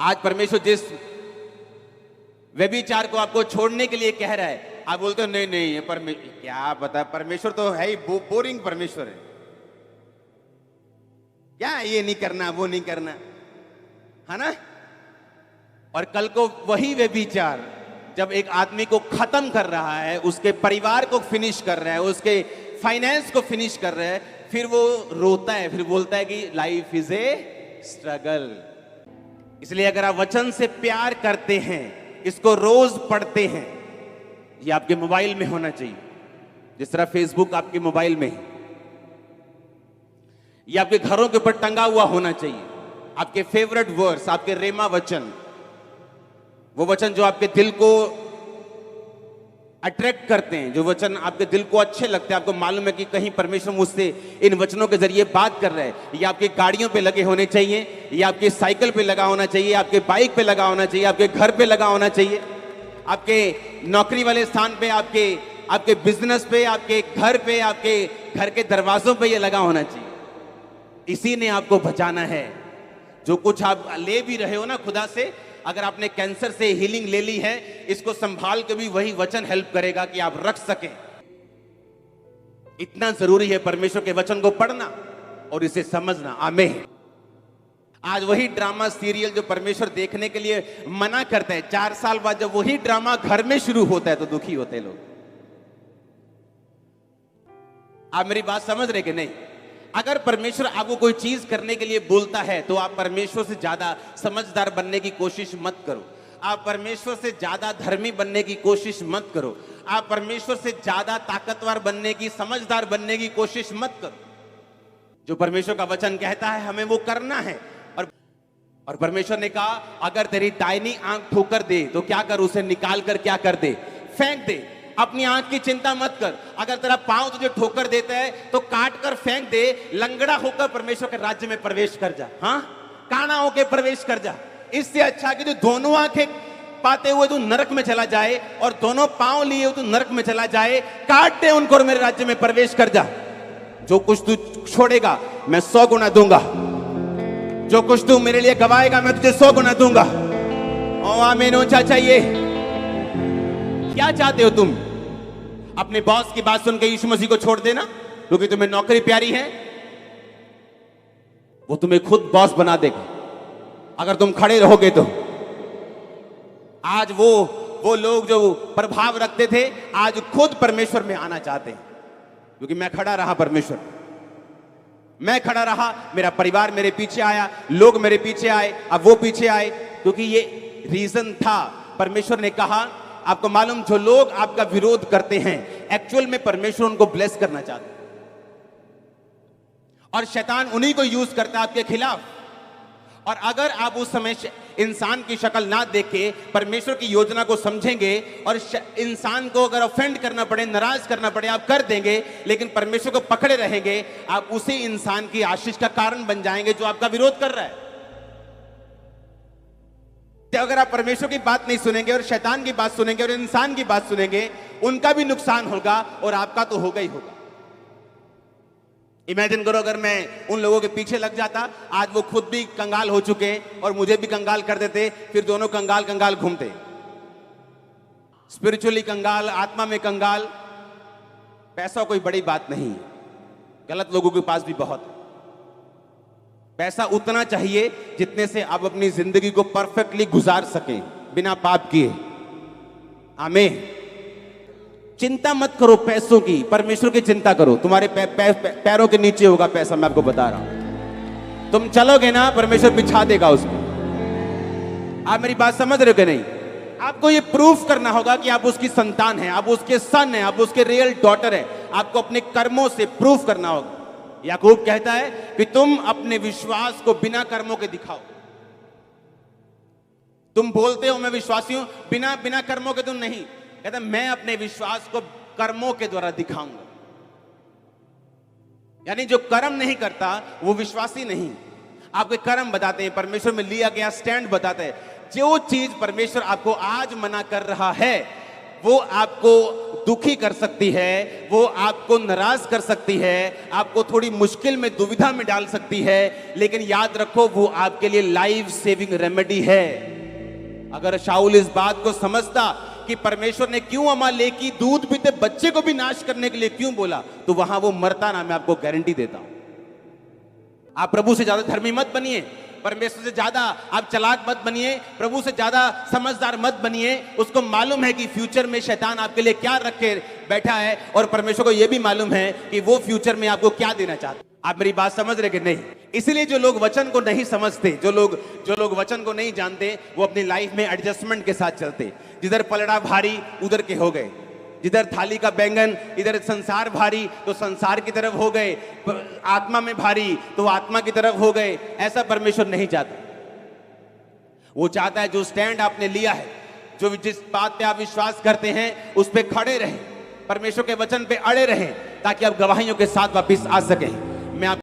आज परमेश्वर जिस व्यभिचार को आपको छोड़ने के लिए कह रहा है, आप बोलते हो नहीं नहीं ये क्या पता, परमेश्वर तो है ही बोरिंग परमेश्वर है, क्या ये नहीं करना वो नहीं करना, है ना। और कल को वही व्यभिचार जब एक आदमी को खत्म कर रहा है, उसके परिवार को फिनिश कर रहा है, उसके फाइनेंस को फिनिश कर रहा है, फिर वो रोता है, फिर बोलता है कि लाइफ इज ए स्ट्रगल। इसलिए अगर आप वचन से प्यार करते हैं, इसको रोज पढ़ते हैं, ये आपके मोबाइल में होना चाहिए, जिस तरह फेसबुक आपके मोबाइल में है, ये आपके घरों के ऊपर टंगा हुआ होना चाहिए, आपके फेवरेट वर्ड्स, आपके रेमा वचन, वो वचन जो आपके दिल को अट्रैक्ट करते हैं, जो वचन आपके दिल को अच्छे लगते हैं, आपको मालूम है कि कहीं परमेश्वर मुझसे इन वचनों के जरिए बात कर रहा है। ये आपकी गाड़ियों पे लगे होने चाहिए, ये आपकी साइकिल पे लगा होना चाहिए, आपके बाइक पे लगा होना चाहिए, आपके घर पे लगा होना चाहिए, आपके नौकरी वाले स्थान पे, आपके बिजनेस पे, आपके घर पे, आपके घर के दरवाजों पे ये लगा होना चाहिए। इसी ने आपको बचाना है। जो कुछ आप ले भी रहे हो ना खुदा से, अगर आपने कैंसर से हीलिंग ले ली है, इसको संभाल के भी वही वचन हेल्प करेगा कि आप रख सकें। इतना जरूरी है परमेश्वर के वचन को पढ़ना और इसे समझना। आमीन। आज वही ड्रामा सीरियल जो परमेश्वर देखने के लिए मना करता है, 4 साल बाद जब वही ड्रामा घर में शुरू होता है तो दुखी होते हैं लोग। आप मेरी बात समझ रहे कि नहीं? अगर परमेश्वर आपको कोई चीज करने के लिए बोलता है तो आप परमेश्वर से ज्यादा समझदार बनने की कोशिश मत करो, आप परमेश्वर से ज्यादा धर्मी बनने की कोशिश मत करो, आप परमेश्वर से ज्यादा ताकतवर बनने की, समझदार बनने की कोशिश मत करो। जो परमेश्वर का वचन कहता है हमें वो करना है। और परमेश्वर ने कहा अगर तेरी दाहिनी आंख ठोकर दे तो क्या कर, उसे निकाल कर क्या कर दे, फेंक दे। अपनी आंख की चिंता मत कर। अगर तेरा पांव तुझे ठोकर देता है तो काट कर फेंक दे, लंगड़ा होकर परमेश्वर के राज्य में प्रवेश कर जा। हाँ, काना होकर प्रवेश कर जा। इससे अच्छा कि तू दोनों आंखें पाते हुए तू नरक में चला जाए और दोनों पांव लिए हुए तू नरक में चला जाए। काट दे उनको और मेरे राज्य में प्रवेश कर जा। जो कुछ तू छोड़ेगा मैं 100 गुना दूंगा, जो कुछ तू मेरे लिए गवाएगा मैं तुझे 100 गुना दूंगा। ओ आमीन। ऊंचा चाहिए। क्या चाहते हो तुम? अपने बॉस की बात सुन के यीशु मसीह को छोड़ देना क्योंकि तुम्हें नौकरी प्यारी है? वो तुम्हें खुद बॉस बना देगा अगर तुम खड़े रहोगे तो। आज वो लोग जो प्रभाव रखते थे आज खुद परमेश्वर में आना चाहते हैं क्योंकि मैं खड़ा रहा, परमेश्वर मैं खड़ा रहा, मेरा परिवार मेरे पीछे आया, लोग मेरे पीछे आए, अब वो पीछे आए क्योंकि ये रीजन था। परमेश्वर ने कहा आपको मालूम, जो लोग आपका विरोध करते हैं एक्चुअल में परमेश्वर उनको ब्लेस करना चाहते हैं और शैतान उन्हीं को यूज करता है आपके खिलाफ। और अगर आप उस समय इंसान की शक्ल ना देख के परमेश्वर की योजना को समझेंगे और इंसान को अगर ऑफेंड करना पड़े, नाराज करना पड़े, आप कर देंगे, लेकिन परमेश्वर को पकड़े रहेंगे, आप उसी इंसान की आशीष का कारण बन जाएंगे जो आपका विरोध कर रहा है। तो अगर आप परमेश्वर की बात नहीं सुनेंगे और शैतान की बात सुनेंगे और इंसान की बात सुनेंगे, उनका भी नुकसान होगा और आपका तो होगा ही होगा। इमेजिन करो अगर मैं उन लोगों के पीछे लग जाता, आज वो खुद भी कंगाल हो चुके और मुझे भी कंगाल कर देते, फिर दोनों कंगाल कंगाल घूमते, स्पिरिचुअली कंगाल, आत्मा में कंगाल। पैसा कोई बड़ी बात नहीं है, गलत लोगों के पास भी बहुत है। पैसा उतना चाहिए जितने से आप अपनी जिंदगी को परफेक्टली गुजार सकें बिना पाप किए। आमीन। चिंता मत करो पैसों की, परमेश्वर की चिंता करो। तुम्हारे पैरों के नीचे होगा पैसा, मैं आपको बता रहा हूं। तुम चलोगे ना, परमेश्वर बिछा देगा उसको। आप मेरी बात समझ रहे हो कि नहीं? आपको ये प्रूफ करना होगा कि आप उसकी संतान हैं, आप उसके सन हैं, आप उसके रियल डॉटर हैं। आपको अपने कर्मों से प्रूफ करना होगा। याकूब कहता है कि तुम अपने विश्वास को बिना कर्मों के दिखाओ। तुम बोलते हो मैं विश्वासी हूं, बिना कर्मों के तुम नहीं। कहता मैं अपने विश्वास को कर्मों के द्वारा दिखाऊंगा। यानी जो कर्म नहीं करता वो विश्वासी नहीं। आपके कर्म बताते हैं, परमेश्वर में लिया गया स्टैंड बताते हैं। जो चीज परमेश्वर आपको आज मना कर रहा है वो आपको दुखी कर सकती है, वो आपको नाराज कर सकती है, आपको थोड़ी मुश्किल में, दुविधा में डाल सकती है, लेकिन याद रखो वो आपके लिए लाइफ सेविंग रेमेडी है। अगर शाऊल इस बात को समझता कि परमेश्वर ने क्यों अमालेकी दूध पीते बच्चे को भी नाश करने के लिए क्यों बोला, तो वहां वो मरता ना, मैं आपको गारंटी देता हूं। आप प्रभु से ज्यादा धर्मी मत बनिए, परमेश्वर से ज्यादा आप चालाक मत बनिए, प्रभु से ज्यादा समझदार मत बनिए। उसको मालूम है कि फ्यूचर में शैतान आपके लिए क्या रख के बैठा है, और परमेश्वर को यह भी मालूम है कि वो फ्यूचर में आपको क्या देना चाहता है। आप मेरी बात समझ रहे कि नहीं? इसलिए जो लोग वचन को नहीं समझते, जो लोग वचन को नहीं जानते, वो अपनी लाइफ में एडजस्टमेंट के साथ चलते। जिधर पलड़ा भारी उधर के हो गए, जिधर थाली का बैंगन इधर संसार भारी तो संसार की तरफ हो गए, आत्मा में भारी तो आत्मा की तरफ हो गए। ऐसा परमेश्वर नहीं चाहता। वो चाहता है जो स्टैंड आपने लिया है, जो जिस बात पे आप विश्वास करते हैं उस पे खड़े रहें, परमेश्वर के वचन पे अड़े रहें, ताकि आप गवाहियों के साथ वापस आ सकें। मैं आप